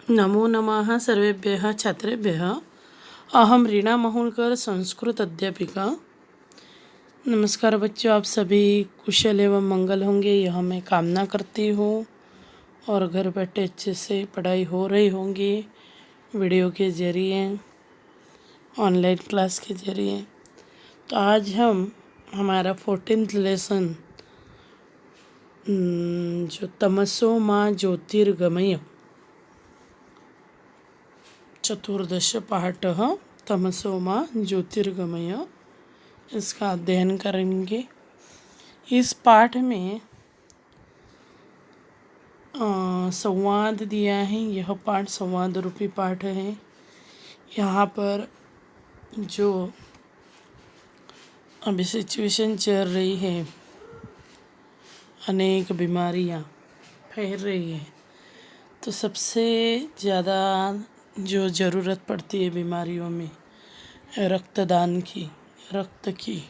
नमो नमः सर्वेभ्यः छात्रेभ्यः। अहम रीना महुलकर, संस्कृत अध्यापिका। नमस्कार बच्चों, आप सभी कुशल एवं मंगल होंगे, यह मैं कामना करती हूँ। और घर बैठे अच्छे से पढ़ाई हो रही होंगी, वीडियो के ज़रिए, ऑनलाइन क्लास के ज़रिए। तो आज हम हमारा 14th लेसन जो तमसो माँ ज्योतिर्गमय चतुर्दश पाठः तमसो माँ ज्योतिर्गमय, इसका अध्ययन करेंगे। इस पाठ में संवाद दिया है। यह पाठ संवाद रूपी पाठ है। यहाँ पर जो अभी सिचुएशन चल रही है, अनेक बीमारियाँ फैल रही है, तो सबसे ज़्यादा जो ज़रूरत पड़ती है बीमारियों में रक्तदान की, रक्त की,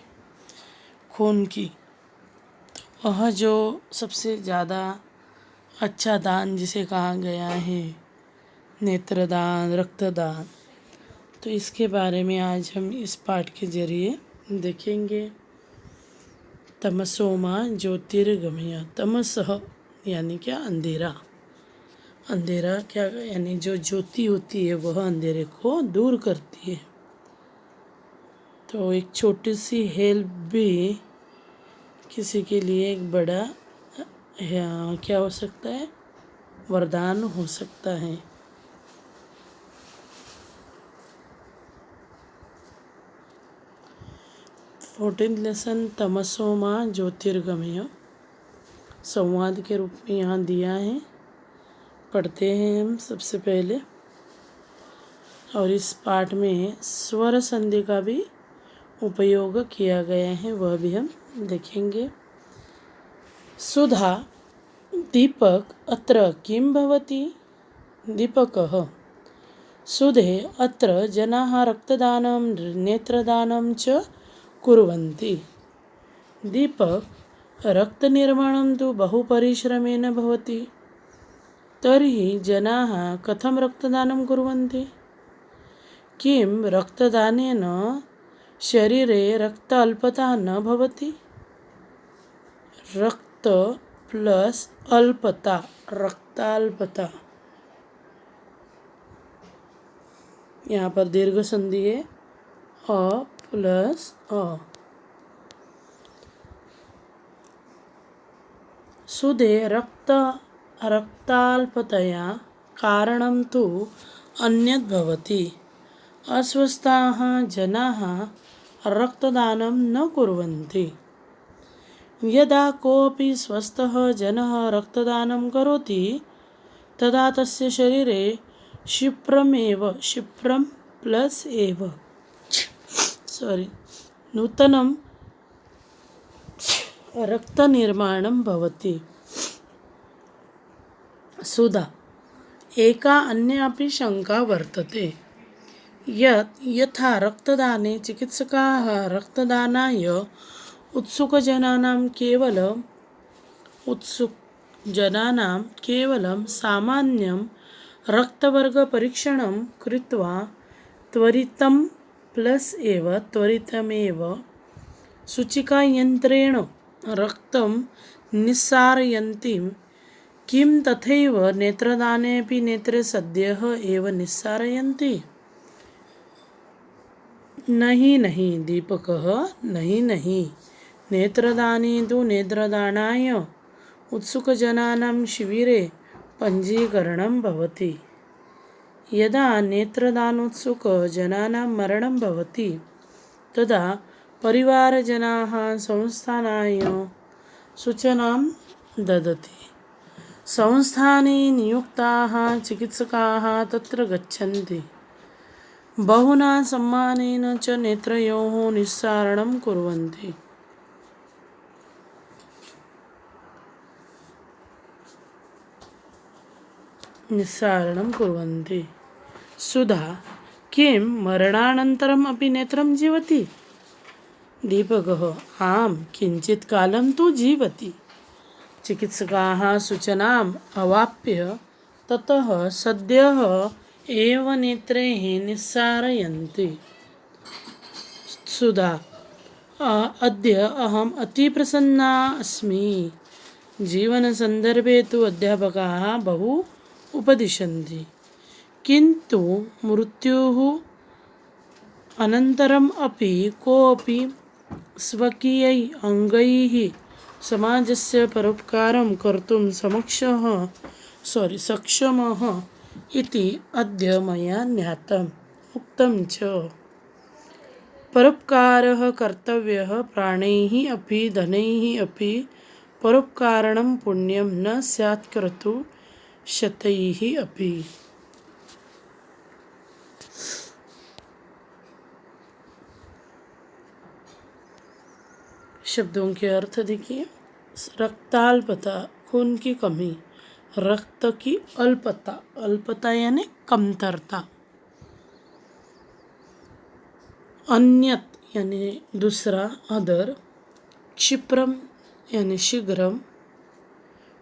खून की। तो वह जो सबसे ज़्यादा अच्छा दान जिसे कहा गया है, नेत्रदान, रक्तदान, तो इसके बारे में आज हम इस पाठ के ज़रिए देखेंगे। तमसोमा ज्योतिर्गमय। तमसः यानी क्या? अंधेरा। अंधेरा क्या यानी जो ज्योति होती है वह अंधेरे को दूर करती है। तो एक छोटी सी हेल्प भी किसी के लिए एक बड़ा क्या हो सकता है? वरदान हो सकता है। फोर्टीन लेसन तमसो माँ ज्योतिर्गमय संवाद के रूप में यहाँ दिया है। पढ़ते हैं हम सबसे पहले। और इस पाठ में स्वर संधि का भी उपयोग किया गया है, वह भी हम देखेंगे। सुधा दीपक अत्र किं भवति? दीपकः सुधे अत्र जनाः रक्तदानं नेत्रदानं च कुर्वन्ति। दीपक रक्तनिर्माणं तु बहु परिश्रमेण भवति। तर्हि जनाः कथं रक्तदानं कुर्वन्ति? किं रक्तदानेन शरीरे रक्त अल्पता न भवति? रक्त प्लस अल्पता, रक्ताल्पता, यहाँ पर दीर्घ संधि है, अ प्लस अ। सुधे रक्ताल्पतया कारणं तु अन्यद् भवति। अस्वस्थाः जनाः रक्तदानं न कुर्वन्ति। यदा कोऽपि स्वस्थः जनः रक्तदानं करोति तदा तस्य शरीरे क्षिप्रं प्लस एव नूतनं रक्तनिर्माणं भवति। सुधा एका अन्या अपि शङ्का वर्तते यत् यथा रक्तदाने चिकित्सकाः रक्तदानाय उत्सुकजनानां केवलं सामान्यं रक्तवर्गपरीक्षणं कृत्वा त्वरितमेव सूचिकायन्त्रेण रक्तं निस्सारयन्ति। किं तथैव नेत्रदानेऽपि नेत्रे सद्यः एव निस्सारयन्ति? नहीं दीपकः, नहीं। नेत्रदाने तु नेत्रदानाय उत्सुकजनानां शिबिरे पञ्जीकरणं भवति। यदा नेत्रदानोत्सुकजनानां मरणं भवति तदा परिवारजनाः संस्थानाय सूचनां ददति। संस्थाने नियुक्ताः चिकित्सकाः तत्र गच्छन्ति। बहुना सम्मानेन च नेत्रयोः निस्सारणं कुर्वन्ति। सुधा किं मरणानन्तरम् अपि नेत्रं जीवति? दीपकः आम्, किञ्चित् कालं तु जीवति। चिकित्सकाः सूचनाम् अवाप्य ततः सद्यः एव नेत्रैः निस्सारयन्ति। सुधा अद्य अहम् अतिप्रसन्ना अस्मि। जीवनसन्दर्भे तु अध्यापकाः बहु उपदिशन्ति, किन्तु मृत्युः अनन्तरम् अपि कोऽपि स्वकीयैः अङ्गैः समाजस्य परोपकारं कर्तुं सक्षमः इति अद्य मया ज्ञातम् उक्तं च। परोपकारः कर्तव्यः प्राणैः अपि धनैः अपि। परोपकारणं पुण्यं न स्यात् कर्तुं शतैः अपि। शब्दों के अर्थ देखिए। रक्ताल्पता खून की कमी, रक्त की अल्पता, अल्पता यानी कमतरता, अन्यत यानी दूसरा अदर, क्षिप्रम यानी शीघ्रम,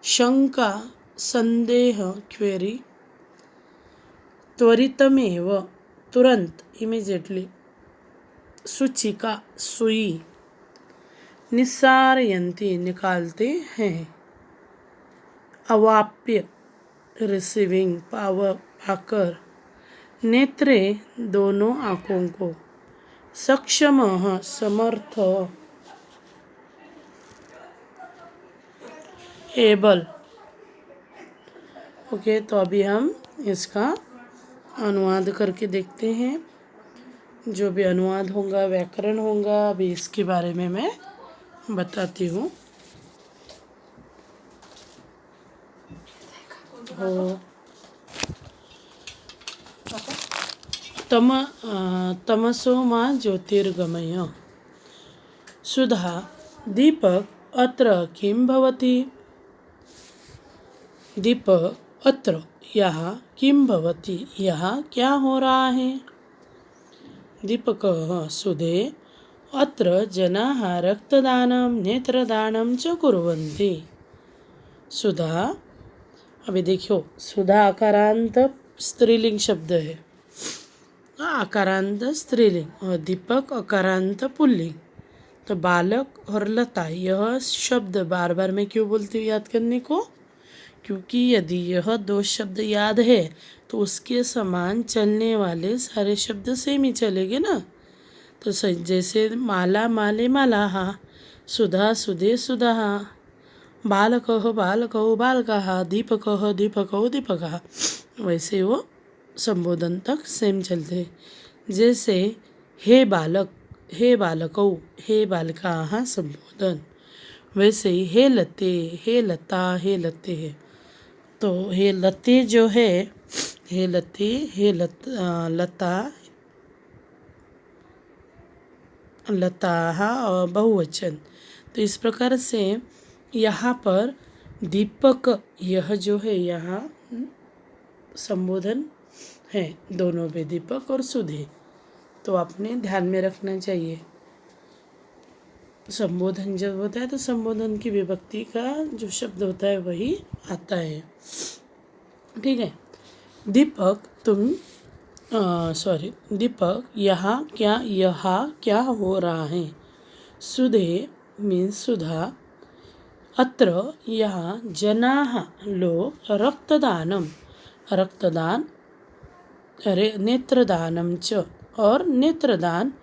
शंका संदेह क्वेरी, त्वरितमेव तुरंत इमीडिएटली, सूचिका सुई, निस्सारयन्ति निकालते हैं, अवाप्य रिसीविंग पाकर, नेत्रे दोनों आँखों को, सक्षमः समर्थ, एबल। ओके, तो अभी हम इसका अनुवाद करके देखते हैं। जो भी अनुवाद होगा, व्याकरण होगा, अभी इसके बारे में मैं बताती हूँ। तमसो मा ज्योतिर्गमय। सुधा दीपक अत्र किं भवति? दीपक अत्र यहाँ किं भवति, यहाँ क्या हो रहा है? दीपकः सुधे अत्र जनाः रक्तदानं नेत्रदानं च कुर्वन्ति। सुधा, अभी देखो, सुधा आकारांत स्त्रीलिंग शब्द है, आकारांत स्त्रीलिंग, और दीपक आकारांत पुल्लिंग। तो बालक और लता, यह शब्द बार बार मैं क्यों बोलती हूँ याद करने को? क्योंकि यदि यह दो शब्द याद है तो उसके समान चलने वाले सारे शब्द सेम ही चलेंगे ना। तो जैसे माला माले मालाहा, सुधा सुधे सुधाहा, बालकः बालकौ बालकाः, दीपकः दीपकौ दीपकाः, वैसे वो संबोधन तक सेम चलते। जैसे हे बालक हे बालकौ हे बालिकाः संबोधन, वैसे ही हे लते हे लता हे लते है। तो हे लते जो है, हे लते हे लता लताः और बहुवचन। तो इस प्रकार से यहाँ पर दीपक, यह जो है यहाँ संबोधन है दोनों पे, दीपक और सुधे। तो आपने ध्यान में रखना चाहिए, संबोधन जब होता है तो संबोधन की विभक्ति का जो शब्द होता है वही आता है। ठीक है। दीपक दीपक यहाँ क्या हो रहा है? सुधे मीन्स सुधा, अत्र यहाँ जनाः लोग, रक्तदान नेत्रदानं च और नेत्रदान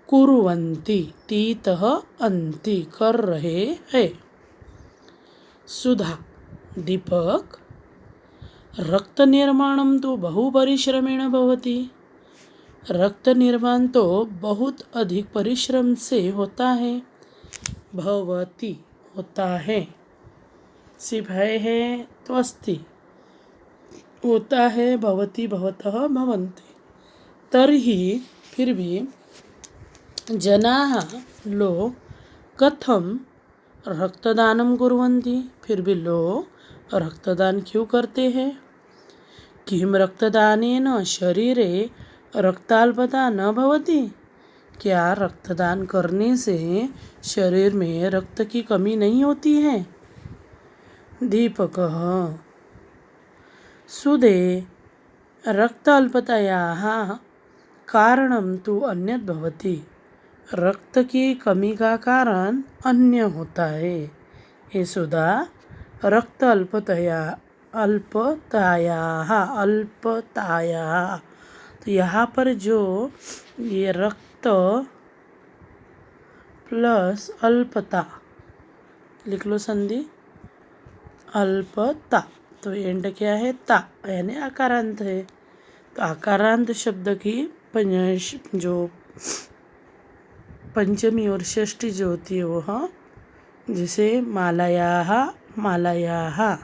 कुर्वन्ति, तीतः अन्ति कर रहे हैं। सुधा दीपक रक्त निर्माणं तो बहु परिश्रमेण भवति। रक्त निर्माण तो बहुत अधिक परिश्रम से होता है। भवति होता है, सिर्फ है तो अस्ति, होता है भवति भवतः भवन्ति। तर्हि फिर भी जनाः लोग कथम रक्तदानं कुर्वन्ति, फिर भी लोग रक्तदान क्यों करते हैं? किम रक्तदानेन शरीरे रक्ताल्पता न भवति? क्या रक्तदान करने से शरीर में रक्त की कमी नहीं होती है? दीपकः सुदे रक्त अल्पतायाः कारणं तु अन्यत् भवति। रक्त की कमी का कारण अन्य होता है। हे सुधा, रक्त अल्पतायाः। तो यहाँ पर जो ये रक्त प्लस अल्पता लिख लो संधि, अल्पता, तो एंड क्या है, ता, यानी आकारांत है। तो आकारांत शब्द की जो पंचमी और षष्ठी जो होती है वह, जैसे मालायाः मालायाः,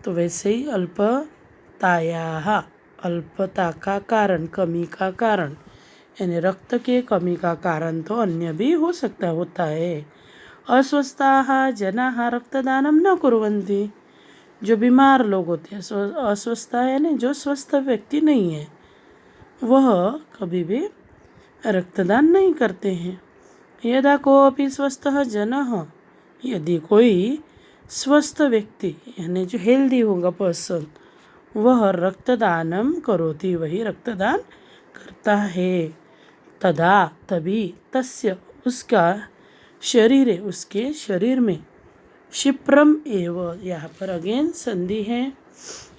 तो वैसे ही अल्पतायाः, अल्पता का कारण, कमी का कारण, यानी रक्त के कमी का कारण तो अन्य भी होता है। अस्वस्थाः जनाः रक्तदानं न कुर्वन्ति। जो बीमार लोग होते हैं, अस्वस्थ यानी जो स्वस्थ व्यक्ति नहीं है, वह कभी भी रक्तदान नहीं करते हैं। यदा कोऽपि स्वस्थः जनः, यदि कोई स्वस्थ व्यक्ति यानी जो हेल्दी होगा पर्सन, वह रक्तदानम करोति, वही रक्तदान करता है। तदा तभी तस्य उसका शरीर, उसके शरीर में क्षिप्रम एव, यहाँ पर अगेन संधि है,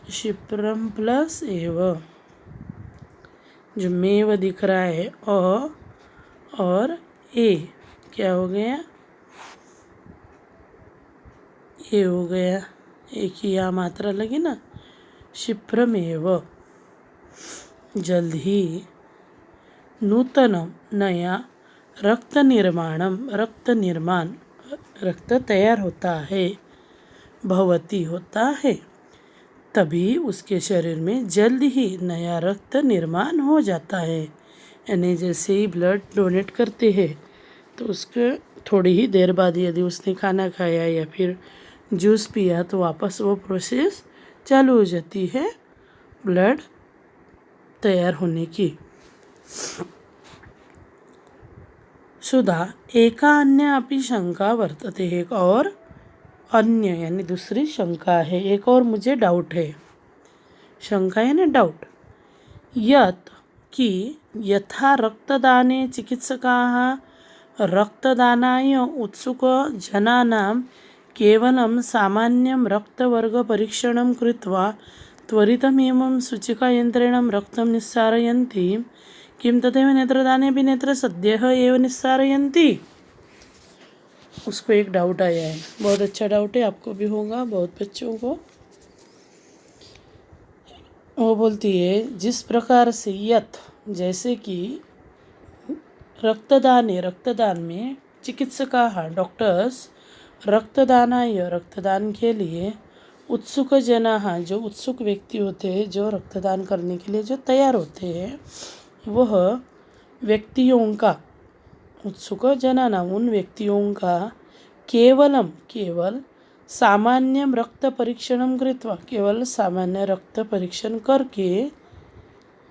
क्षिप्रम प्लस एव, जो मेव दिख रहा है अ और ए क्या हो गया, ए हो गया, एक ही यहाँ मात्रा लगी ना, क्षिप्रम एव, जल्द ही, नूतनम नया, रक्त निर्माण, रक्त तैयार होता है, भवती होता है, तभी उसके शरीर में जल्द ही नया रक्त निर्माण हो जाता है। यानी जैसे ही ब्लड डोनेट करते हैं तो उसके थोड़ी ही देर बाद यदि उसने खाना खाया या फिर जूस पिया तो वापस वो प्रोसेस चालू हो जाती है ब्लड तैयार होने की। सुधा एका अन्य अपि शंका वर्तते, एक और अन्य यानी दूसरी शंका है, एक और मुझे डाउट है। शंका यानी डाउट। यत् कि यथा रक्तदाने चिकित्सकाः रक्तदानाय उत्सुकजनानां केवलं सामान्यं रक्तवर्गपरीक्षणं कृत्वा त्वरितमेवं सूचिकायन्त्रेण रक्तं निस्सारयन्ति, किं तथैव नेत्रदाने भी नेत्र सद्यः एव निस्सारयन्ति। उसको एक डाउट आया है, बहुत अच्छा डाउट है, आपको भी होगा, बहुत बच्चों को। वो बोलती है जिस प्रकार से यथ, जैसे कि रक्तदान में चिकित्सकाः डॉक्टर्स रक्तदानाय, रक्तदान के लिए उत्सुक जनाः, जो उत्सुक व्यक्ति होते हैं, जो रक्तदान करने के लिए जो तैयार होते हैं, वह व्यक्तियों का, उत्सुक जनाना, उन व्यक्तियों का केवल सामान्य रक्त परीक्षणं कृत्वा, केवल सामान्य रक्त परीक्षण करके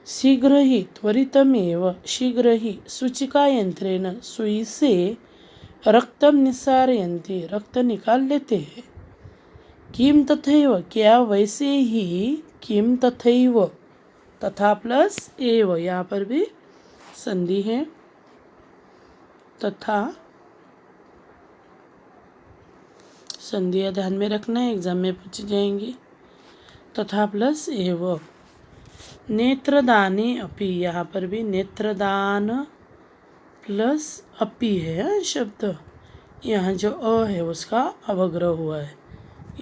शीघ्र ही, त्वरितमेव, शीघ्र ही, सूचिका यंत्रेण, सुई से रक्तम निस्सारयन्ति, रक्त निकाल लेते हैं। किम तथैव, क्या वैसे ही, किम तथैव, तथा प्लस एव, यहाँ पर भी संधि है, तथा, संधियाँ ध्यान में रखना है, एग्जाम में पूछी जाएंगी। तथा प्लस एव, नेत्रदाने अपि, यहाँ पर भी नेत्रदान प्लस अपि है शब्द, यहाँ जो अ है उसका अवग्रह हुआ है,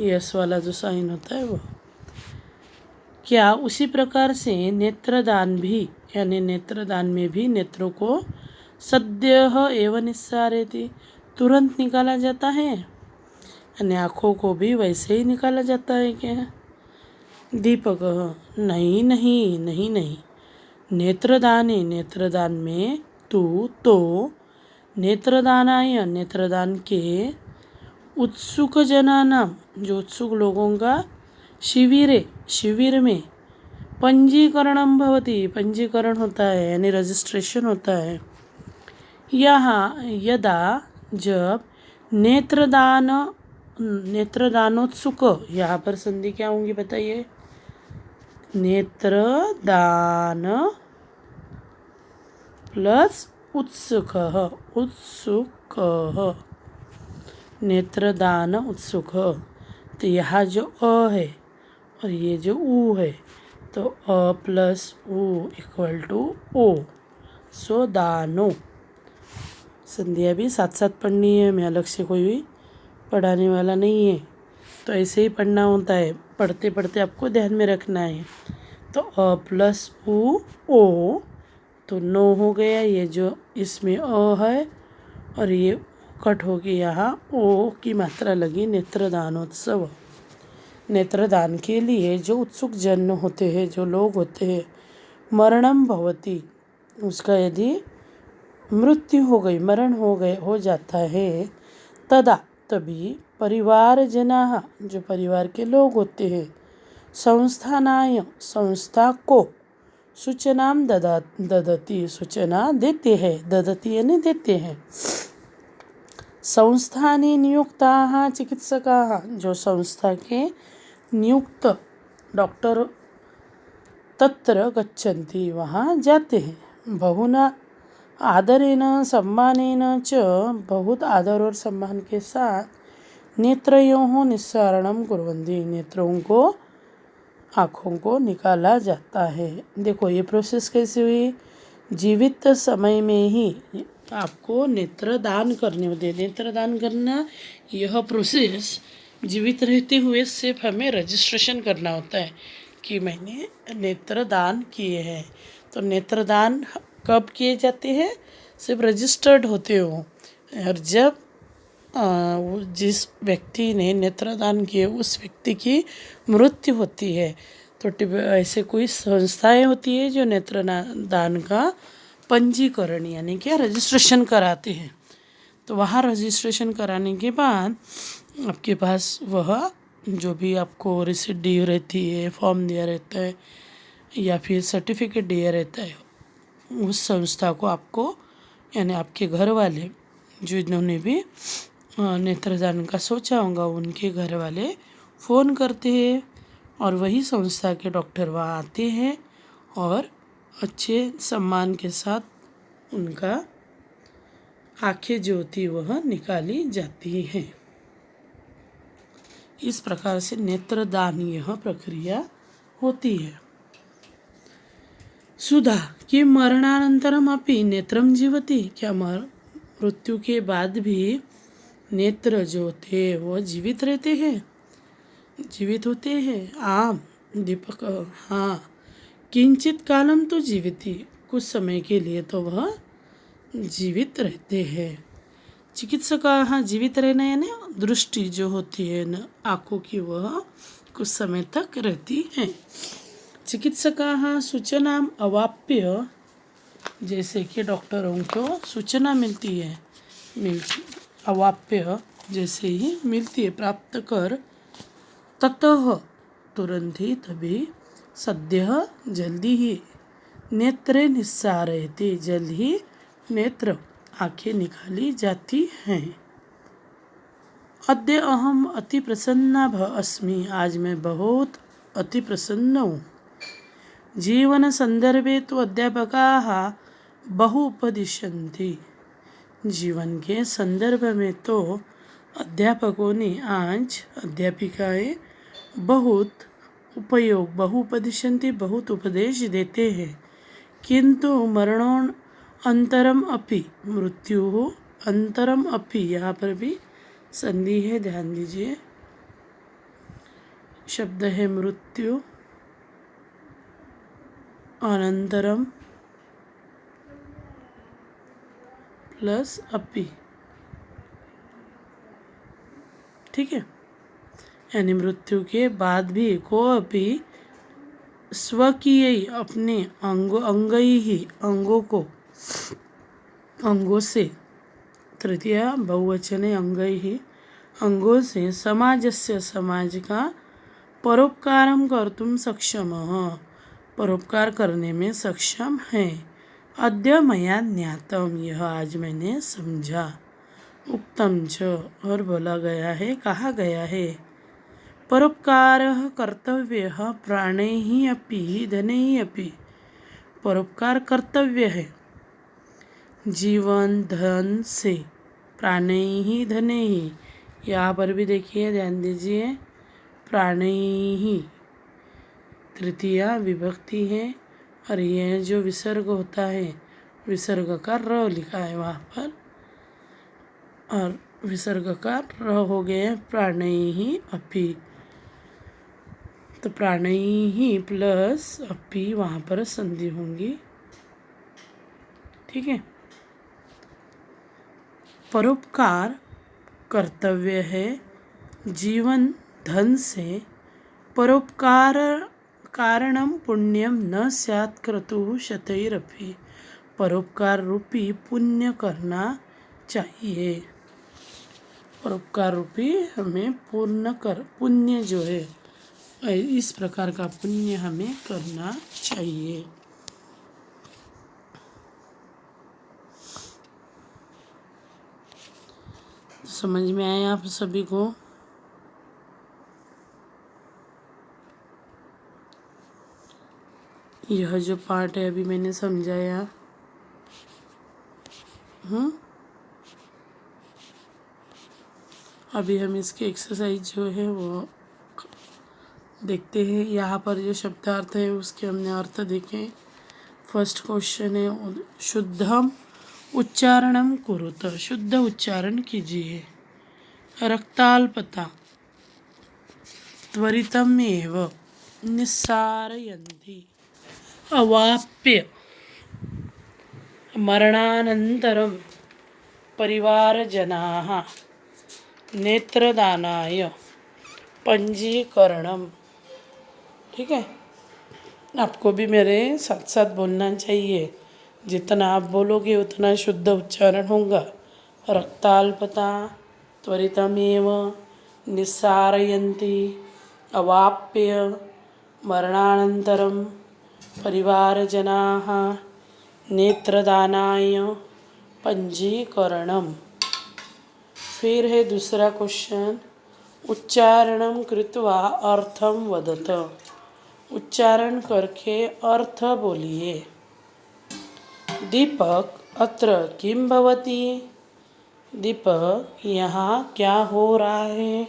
यस वाला जो साइन होता है वो। क्या उसी प्रकार से नेत्रदान भी, यानी नेत्रदान में भी नेत्रों को सद्यः एव निस्सारयति, तुरंत निकाला जाता है, यानी आँखों को भी वैसे ही निकाला जाता है क्या? दीपक, नहीं नहीं नहीं नहीं, नेत्रदाने, नेत्रदान में तो नेत्रदानाय, नेत्रदान के उत्सुक जनानां, जो उत्सुक लोगों का शिविर में पंजीकरणं भवति, पंजीकरण होता है यानी रजिस्ट्रेशन होता है। यहाँ यदा, जब नेत्रदानोत्सुक, यहाँ पर संधि क्या होंगी बताइए, नेत्रदान प्लस उत्सुकः, उत्सुकः, नेत्रदान उत्सुक। तो यहाँ जो अ है और ये जो ऊ है, तो अ प्लस ऊ इक्वल टू ओ, सो दानो। संधियाँ भी साथ साथ पढ़नी है, मैं अलग से कोई भी पढ़ाने वाला नहीं है, तो ऐसे ही पढ़ना होता है, पढ़ते पढ़ते आपको ध्यान में रखना है। तो अ प्लस ऊ ओ, तो नो हो गया, ये जो इसमें अ है और ये कट हो गया, यहाँ ओ की मात्रा लगी, नेत्रदानोत्सव। नेत्रदान के लिए जो उत्सुक जन होते हैं, जो लोग होते हैं, मरणम भवति, उसका यदि मृत्यु हो गई, मरण हो जाता है, तदा तभी परिवार जना, जो परिवार के लोग होते हैं, संस्थानाय, संस्था को, सूचना ददती, सूचना देते हैं, ददती यानी देते हैं। संस्थाने नियुक्ताः चिकित्सकाः, जो संस्था के नियुक्त डॉक्टर तत्र गच्छन्ति, वहाँ जाते हैं। बहुना आदरेण सम्मानेन च, बहुत आदर और सम्मान के साथ नेत्रयोः निस्सारणं कुर्वन्ति, नेत्रों को, आँखों को निकाला जाता है। देखो ये प्रोसेस कैसे हुई, जीवित समय में ही आपको नेत्रदान करने होते हैं। नेत्रदान करना, यह प्रोसेस जीवित रहते हुए सिर्फ हमें रजिस्ट्रेशन करना होता है कि मैंने नेत्रदान किए हैं। तो नेत्रदान कब किए जाते हैं, सिर्फ रजिस्टर्ड होते हो, और जब जिस व्यक्ति ने नेत्रदान किए उस व्यक्ति की मृत्यु होती है, तो ऐसे कोई संस्थाएं होती है जो नेत्रदान का पंजीकरण यानी कि रजिस्ट्रेशन कराते हैं। तो वहाँ रजिस्ट्रेशन कराने के बाद आपके पास वह जो भी आपको रिसिप्ट दी रहती है, फॉर्म दिया रहता है या फिर सर्टिफिकेट दिया रहता है, उस संस्था को आपको, यानी आपके घर वाले जो इन्होंने भी नेत्रदान का सोचा होगा, उनके घर वाले फ़ोन करते हैं और वही संस्था के डॉक्टर वहाँ आते हैं और अच्छे सम्मान के साथ उनका आँखें जो होती वह निकाली जाती हैं। इस प्रकार से नेत्रदान यह प्रक्रिया होती है। सुधा कि मरणानंतरम अपि नेत्रम जीवति, क्या मृत्यु के बाद भी नेत्र जो थे वो जीवित रहते हैं, जीवित होते हैं। आम दीपक, हाँ, किंचित कालम तो जीविती, कुछ समय के लिए तो वह जीवित रहते हैं। चिकित्सकाः, जीवित रहना यानी दृष्टि जो होती है न आँखों की, वह कुछ समय तक रहती है। चिकित्सकाः सूचनाम अवाप्य, जैसे कि डॉक्टरों को सूचना मिलती है, अवाप्य जैसे ही मिलती है, प्राप्त कर, ततः तुरंत ही, तभी, सद्यः जल्दी ही, नेत्रे निस्सारयति, जल्द ही नेत्र आँखें निकाली जाती हैं। अद्य अहम अति प्रसन्ना अस्मि, आज मैं बहुत अति प्रसन्न हूँ। जीवन संदर्भे तो अध्यापकाः बहु उपदिशन्ति, जीवन के संदर्भ में तो अध्यापकों ने आज, अध्यापिकाएं बहुत उपयोग, बहु उपदिशन्ति, बहुत उपदेश देते हैं। किंतु मरणों अंतरम अपि, मृत्यु अंतरम अपि, यहाँ पर भी संधि है, ध्यान दीजिए, शब्द है मृत्यु, अनंतरम प्लस अपि, ठीक है, यानी मृत्यु के बाद भी, को अपि स्वकीय, अपने अंगई ही, अंगों को, अंगों से, तृतीया बहुवचन अंगई ही, अंगों से, समाजस्य, समाज का, परोपकारं कर्तुं सक्षमः, परोपकार करने में सक्षम है। अद्य मया ज्ञातम, यह आज मैंने समझा। उक्तम च, और बोला गया है, कहा गया है। परोपकारः कर्तव्यः प्राणैः अपि धनैः अपि। परोपकार कर्तव्य है जीवन धन से, प्राणैः धनैः। यहाँ पर भी देखिए, ध्यान दीजिए, प्राणैः तृतीया विभक्ति है और यह जो विसर्ग होता है, विसर्ग का र लिखा है वहाँ पर, और विसर्ग का र हो गया प्राणैः अपि। तो प्राणैः प्लस अपि वहाँ पर संधि होंगी। ठीक है। परोपकार कर्तव्य है जीवन धन से, परोपकार कारणम पुण्यम न स्यात् क्रतुः शतैरपि। परोपकार रूपी पुण्य करना चाहिए। परोपकार रूपी हमें पुण्य जो है, इस प्रकार का पुण्य हमें करना चाहिए। समझ में आया आप सभी को? यह जो पार्ट है अभी मैंने समझाया। अभी हम इसकी एक्सरसाइज जो है वो देखते हैं। यहाँ पर जो शब्दार्थ है उसके हमने अर्थ देखे। फर्स्ट क्वेश्चन है, शुद्धम उच्चारणम कुरुत। शुद्ध उच्चारण कीजिए। रक्ताल्पता त्वरितम एव निस्सारयन्ति। अवाप्य मरणानन्तरं परिवारजनाः नेत्रदानाय पंजीकरणम। ठीक है, आपको भी मेरे साथ साथ बोलना चाहिए। जितना आप बोलोगे उतना शुद्ध उच्चारण होगा। रक्ताल्पता त्वरितमेव निस्सारयन्ति। अवाप्य मरणानन्तरं परिवारजनाः नेत्रदानाय पंजीकरणम। फिर है दूसरा क्वेश्चन, उच्चारणं कृत्वा अर्थं वदत। उच्चारण करके अर्थ बोलिए। दीपक अत्र किं भवति। दीपक यहाँ क्या हो रहा है।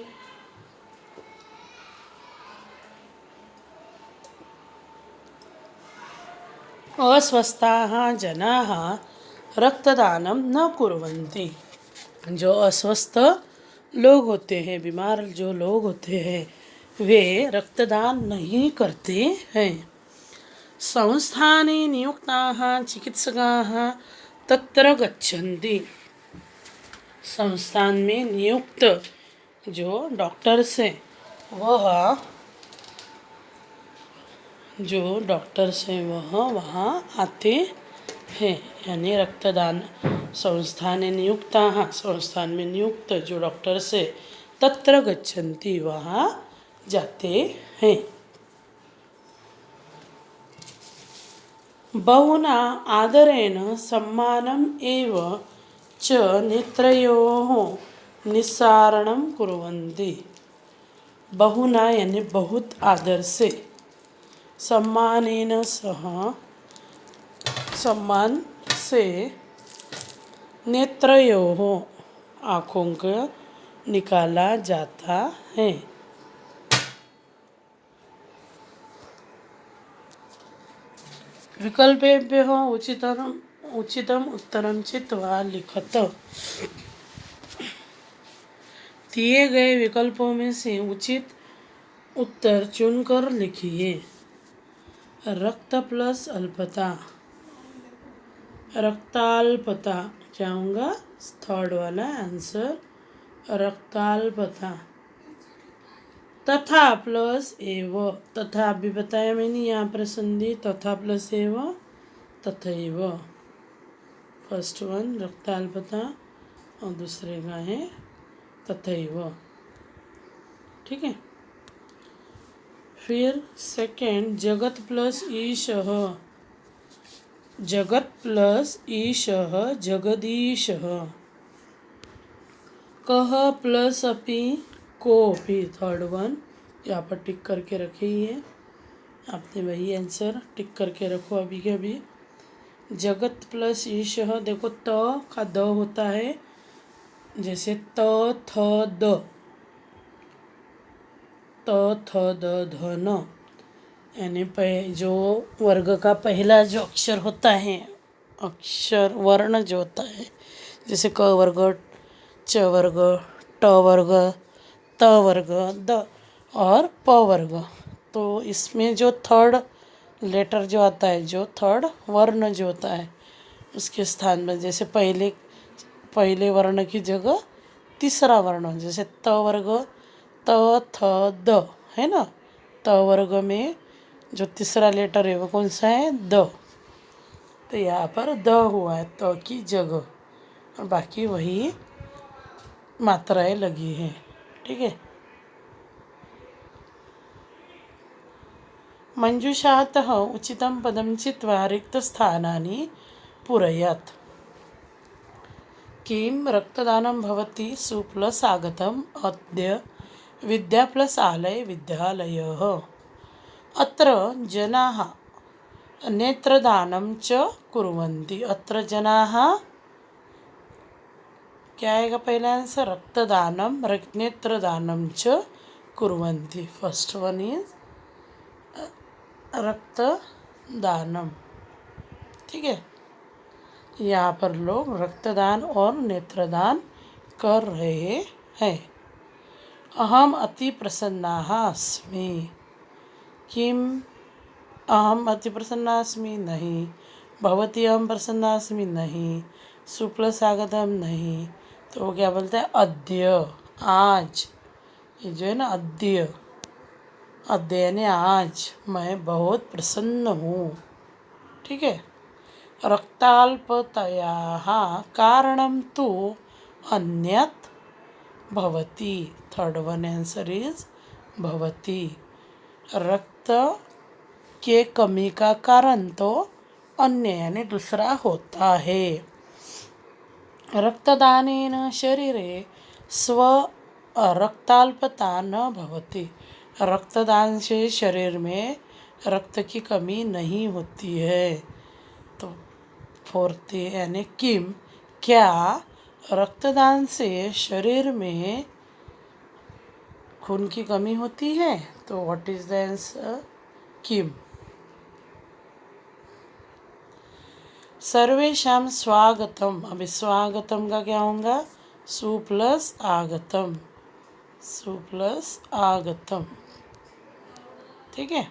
अस्वस्थाः जनाः रक्तदानं न कुर्वन्ति। जो अस्वस्थ लोग होते हैं, बीमार जो लोग होते हैं, वे रक्तदान नहीं करते हैं। संस्थाने नियुक्ताः चिकित्सकाः तत्र गच्छन्ति। संस्थान में नियुक्त जो डॉक्टर्स हैं वह वहाँ आते हैं। यानी रक्तदान संस्थाने नियुक्ताः, संस्थान में नियुक्त जो डॉक्टर्स है, तत्र गच्छन्ति वहाँ जाते हैं। बहुना आदरेण सम्मानम एव च नेत्रयोः निस्सारणं कुर्वन्ति। बहुना यानी बहुत आदर से, सम्मानेन सह सम्मान से, नेत्रयोः आँखों को निकाला जाता है। विकल्पेभ्यः उचितम उत्तरं चित्वा लिखत। दिए गए विकल्पों में से उचित उत्तर चुनकर लिखिए। रक्त प्लस अल्पता, रक्ताल्पता क्या होगा, थर्ड वाला आंसर रक्ताल्पता। तथा प्लस एव, तथा अभी बताया मैंने, यहाँ पर संधि तथा प्लस एव तथैव। फर्स्ट वन रक्ताल्पता और दूसरे का है तथैव। ठीक है। फिर सेकेंड, जगत प्लस ईशः, जगत प्लस ईशः जगदीशः। कः प्लस अपि कोऽपि, थर्ड वन यहाँ पर टिक करके रखे ही है, आपने वही आंसर टिक करके रखो अभी के अभी। जगत प्लस ईशः, देखो त का द होता है, जैसे त थ द, त थ द ध न, यानी जो वर्ग का पहला जो अक्षर होता है, अक्षर वर्ण जो होता है, जैसे क वर्ग, च वर्ग, ट वर्ग, त वर्ग, द और प वर्ग, तो इसमें जो थर्ड लेटर जो आता है, जो थर्ड वर्ण जो होता है, उसके स्थान में जैसे पहले वर्ण की जगह तीसरा वर्ण, जैसे त वर्ग, त थ द है ना, त वर्ग में जो तीसरा लेटर है वो कौन सा है, द, तो यहाँ पर द हुआ है त की जगह, और बाकी वही मात्राएं लगी हैं, ठीक है। मंजूषातः उचितं पदं चित्वा रिक्तस्थानानि पूरयत्। किं रक्तदानं भवति सु प्लस आगतम् अद्य विद्या प्लस आलय विद्यालयः। अत्र जनाः नेत्रदानं च कुर्वन्ति। अत्र जनाः, क्या आएगा पहला आंसर, रक्तदानं नेत्रदानं च कुर्वन्ति। फर्स्ट वन इज रक्तदानम, ठीक है। यहाँ पर लोग रक्तदान और नेत्रदान कर रहे हैं। अहम अति प्रसन्नाः अस्मि। किम अहम अति प्रसन्नास्मि, नहीं। भवती अहम प्रसन्नास्मि, नहीं। सु प्लस आगतम, नहीं। तो वो क्या बोलते हैं, अद्य, आज, ये जो है ना अद्य, अद्य यानी आज मैं बहुत प्रसन्न हूँ, ठीक है। रक्ताल्पतयाः कारणं तु अन्यत् भवति। थर्ड वन आंसर इज भवति। रक्त के कमी का कारण तो अन्य यानी दूसरा होता है। रक्तदानेन शरीरे स्व रक्ताल्पता न भवति। रक्तदान से शरीर में रक्त की कमी नहीं होती है। तो फोर्थ यानी किम, क्या रक्तदान से शरीर में खून की कमी होती है, तो व्हाट इज द आंसर, किम। सर्वेषां स्वागतम, अभी स्वागतम का क्या होगा, सु प्लस आगतम, सु प्लस आगतम, ठीक है।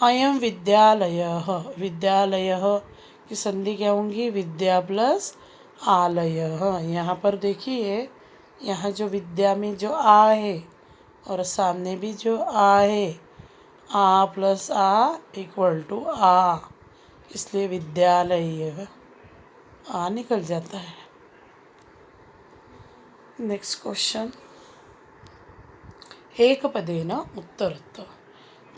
अयम विद्यालयः, विद्यालयः की संधि क्या होंगी, विद्या प्लस आलयः। यहाँ पर देखिए, यहाँ जो विद्या में जो आ है और सामने भी जो आ है, आ प्लस आ इक्वल टू आ, इसलिए विद्यालय आ निकल जाता है। नेक्स्ट क्वेश्चन, एकपदेन उत्तरत्।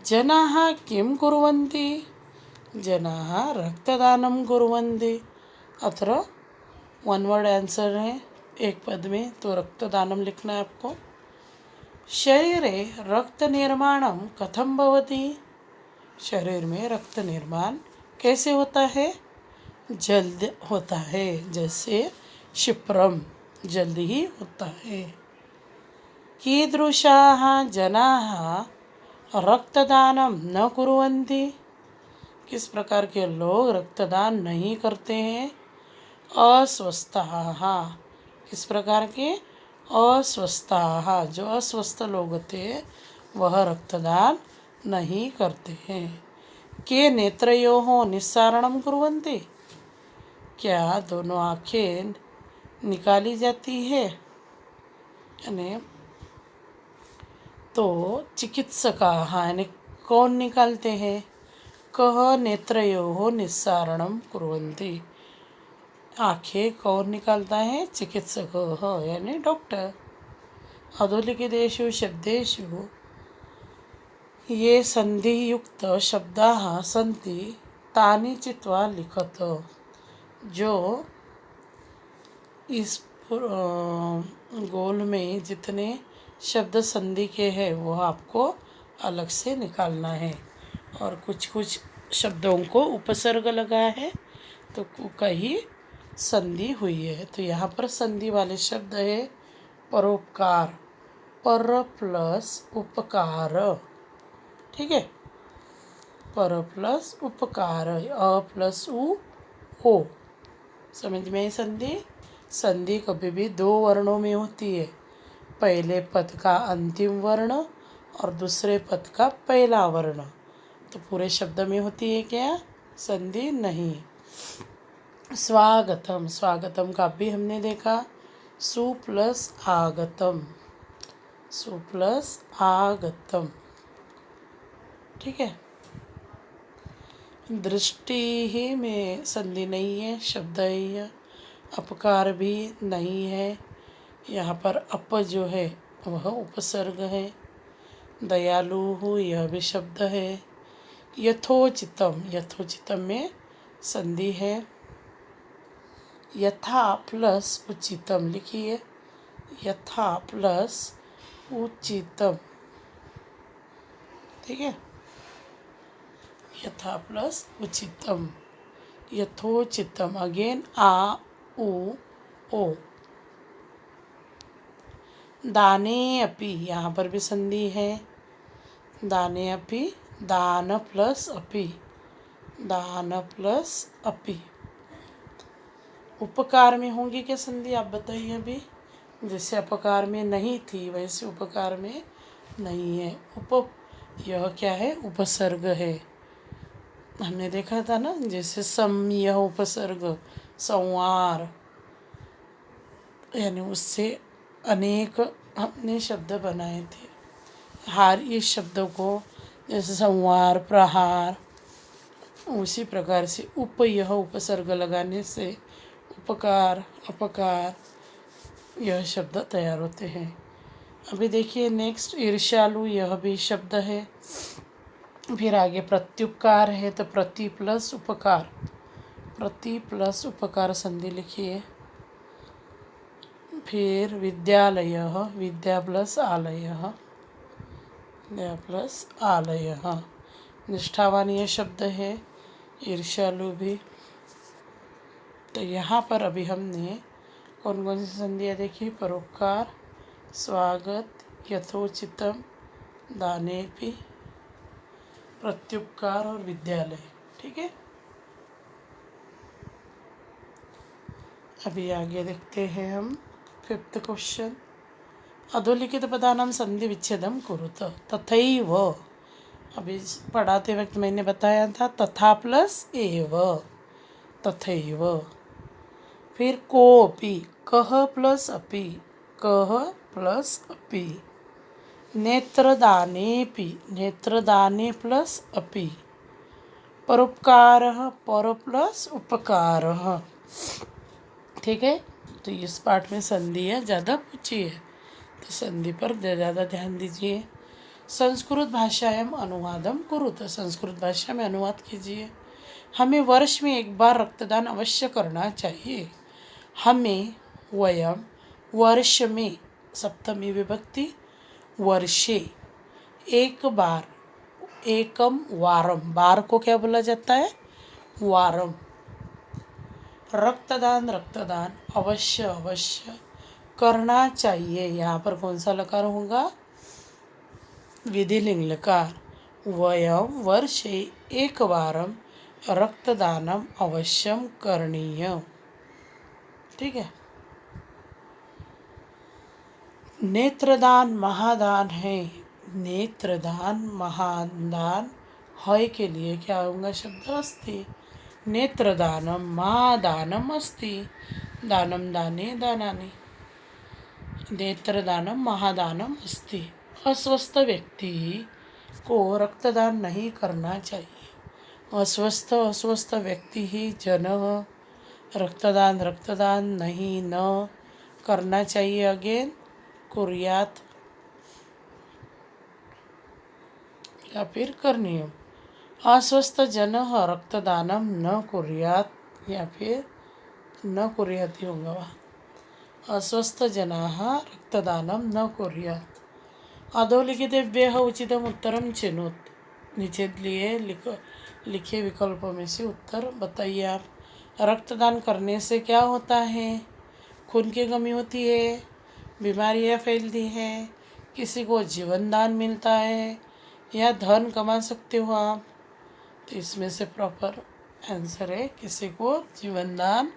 जनाः किं कुर्वन्ति, जनाः रक्तदानं कुर्वन्ति। अत्र वन वर्ड आंसर है एक पद में, तो रक्तदानं लिखना है आपको। शरीरे रक्त निर्माणं कथं भवति, शरीर में रक्त निर्माण कैसे होता है, जल्द होता है, जैसे क्षिप्रम, जल्द ही होता है। कीदृशाः जनाः रक्तदानं न कुर्वन्ति, किस प्रकार के लोग रक्तदान नहीं करते हैं। अस्वस्थाः, किस प्रकार के, अस्वस्थाः, जो अस्वस्थ लोग होते हैं वह रक्तदान नहीं करते हैं। के नेत्रयोः निस्सारणं कुर्वन्ति, क्या दोनों आँखें निकाली जाती है, यानी तो चिकित्सकाः यानी कौन निकालते हैं, कः नेत्रयोः निस्सारणं कुर्वन्ति, आँखें कौन निकालता है, चिकित्सकः यानी डॉक्टर। अधोलिखितेषु शब्देषु ये संधियुक्त शब्दाः सन्ति तानि चित्वा लिखत। जो इस गोल में जितने शब्द संधि के हैं वो आपको अलग से निकालना है। और कुछ कुछ शब्दों को उपसर्ग लगा है तो कहीं संधि हुई है। तो यहाँ पर संधि वाले शब्द है परोपकार, पर प्लस उपकार, ठीक है। पर प्लस उपकार, अ प्लस उ ओ, समझ में आई संधि। संधि कभी भी दो वर्णों में होती है, पहले पद का अंतिम वर्ण और दूसरे पद का पहला वर्ण। तो पूरे शब्द में होती है क्या संधि? नहीं। स्वागतम, स्वागतम का भी हमने देखा सु प्लस आगतम, सु प्लस आगतम, ठीक है। दृष्टि ही में संधि नहीं है, शब्द है यह। अपकार भी नहीं है, यहाँ पर अप जो है वह उपसर्ग है। दयालु हो यह भी शब्द है। यथोचितम, यथोचितम में संधि है। यथा प्लस उचितम लिखिए, यथा प्लस उचितम, ठीक है। यथा प्लस उचितम, यथोचितम, अगेन आ उ ओ। दाने अपि, यहाँ पर भी संधि है। दाने अपि, दान प्लस अपि, दान प्लस अपि। उपकार में होंगी क्या संधि, आप बताइए अभी। जैसे अपकार में नहीं थी वैसे उपकार में नहीं है। यह क्या है, उपसर्ग है। हमने देखा था ना, जैसे सम यह उपसर्ग, संवार, यानी उससे अनेक हमने शब्द बनाए थे। हार इस शब्दों को जैसे संवार, प्रहार, उसी प्रकार से यह उपसर्ग लगाने से उपकार, अपकार यह शब्द तैयार होते हैं। अभी देखिए नेक्स्ट ईर्ष्यालु, यह भी शब्द है। फिर आगे प्रत्युपकार है, तो प्रति प्लस उपकार, प्रति प्लस उपकार संधि लिखिए। फिर विद्यालय, विद्या प्लस आलय, विद्या प्लस आलय। निष्ठावान यह शब्द है, ईर्ष्यालु भी। तो यहाँ पर अभी हमने कौन कौन सी संधियाँ देखी, परोपकार, स्वागत, यथोचितम, दानेपि, प्रत्युपकार और विद्यालय, ठीक है। अभी आगे देखते हैं हम 5th क्वेश्चन। अधोलिखित पदानां संधि विच्छेदम कुरुत, तथैव। अभी पढ़ाते वक्त मैंने बताया था तथा प्लस एव, तथैव। फिर कोपि, कह प्लस अपि, कह प्लस अपि। नेत्रदानेपि, नेत्रदाने प्लस अपि। परोपकारः, पर प्लस उपकारः, ठीक है। तो इस पार्ट में संधियाँ ज़्यादा पूछी है, तो संधि पर ज़्यादा ध्यान दीजिए। संस्कृत भाषायाम अनुवादम कुरुत, संस्कृत भाषा में अनुवाद कीजिए। हमें वर्ष में एक बार रक्तदान अवश्य करना चाहिए। हमें, वयम, वर्ष में, सप्तमी विभक्ति, वर्षे, एक बार, एकम वारम, बार को क्या बोला जाता है, वारम। रक्तदान, रक्तदान, अवश्य, अवश्य करना चाहिए। यहाँ पर कौन सा लकार होगा, विधिलिंग लकार। वयम वर्षे एकवारं रक्तदानम अवश्यम करणीय, ठीक है। नेत्रदान महादान है, नेत्रदान महादान है के लिए क्या होगा शब्द, अस्ति। नेत्रदानम महादानम अस्ति, दानम दाने दानानि, नेत्रदानम महादानम अस्ति। अस्वस्थ व्यक्ति को रक्तदान नहीं करना चाहिए। अस्वस्थ व्यक्ति ही जन रक्तदान, रक्तदान नहीं, न करना चाहिए। अगेन कुर्यात या फिर करनीय। अस्वस्थ जन रक्तदानम न कुर्यात, या फिर न कुर्यात ही होगा। अस्वस्थ जनाः रक्तदानम न कुर्यात, अधोलिखितेभ्यः उचितम उत्तरम चिनोत। नीचे लिए लिखे विकल्पों में से उत्तर बताइए आप। रक्तदान करने से क्या होता है? खून की कमी होती है, बीमारियां फैलती हैं, किसी को जीवन दान मिलता है, या धन कमा सकते हो आप। तो इसमें से प्रॉपर आंसर है किसी को जीवन दान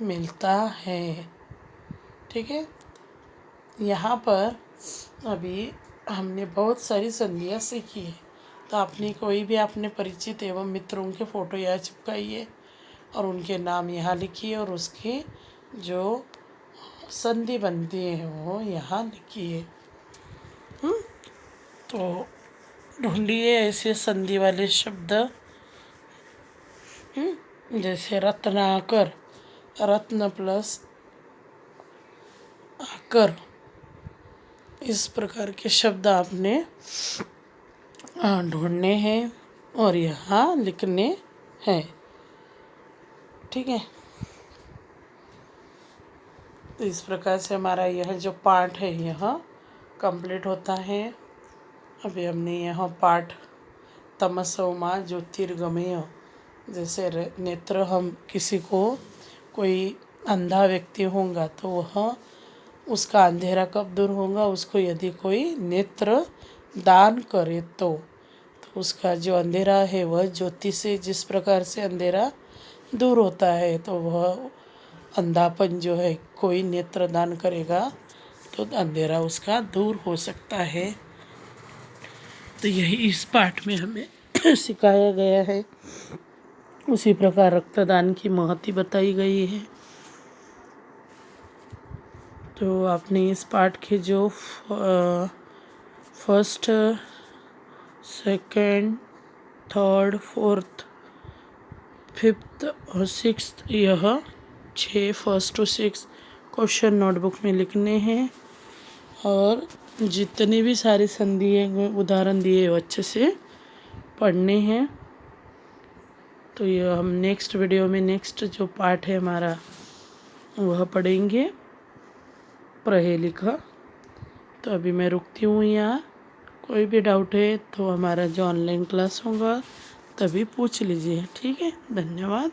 मिलता है। ठीक है, यहाँ पर अभी हमने बहुत सारी संधियाँ सीखी है। तो आपने कोई भी अपने परिचित एवं मित्रों के फ़ोटो यहाँ चिपकाइए और उनके नाम यहाँ लिखिए और उसकी जो संधि बनती है वो यहाँ लिखिए। तो ढूंढिए ऐसे संधि वाले शब्द, जैसे रत्नाकर, रत्न प्लस आकर, इस प्रकार के शब्द आपने ढूंढने हैं और यहाँ लिखने हैं। ठीक है, तो इस प्रकार से हमारा यह जो पाठ है यह कंप्लीट होता है। अभी हमने यह पाठ तमसोमा ज्योतिर्गमय, जैसे नेत्र, हम किसी को कोई अंधा व्यक्ति होगा तो वह उसका अंधेरा कब दूर होगा, उसको यदि कोई नेत्र दान करे तो उसका जो अंधेरा है वह ज्योति से जिस प्रकार से अंधेरा दूर होता है, तो वह अंधापन जो है कोई नेत्र दान करेगा तो अंधेरा उसका दूर हो सकता है। तो यही इस पाठ में हमें सिखाया गया है। उसी प्रकार रक्तदान की महत्व बताई गई है। तो आपने इस पाठ के जो first, second, third, fourth, fifth और सिक्स्थ, यह 6 फर्स्ट टू 6 क्वेश्चन नोटबुक में लिखने हैं और जितनी भी सारी संधि उदाहरण दिए वो अच्छे से पढ़ने हैं। तो ये हम नेक्स्ट वीडियो में नेक्स्ट जो पार्ट है हमारा वह पढ़ेंगे, प्रहेलिका। तो अभी मैं रुकती हूँ यहाँ। कोई भी डाउट है तो हमारा जो ऑनलाइन क्लास होगा तभी पूछ लीजिए। ठीक है, धन्यवाद।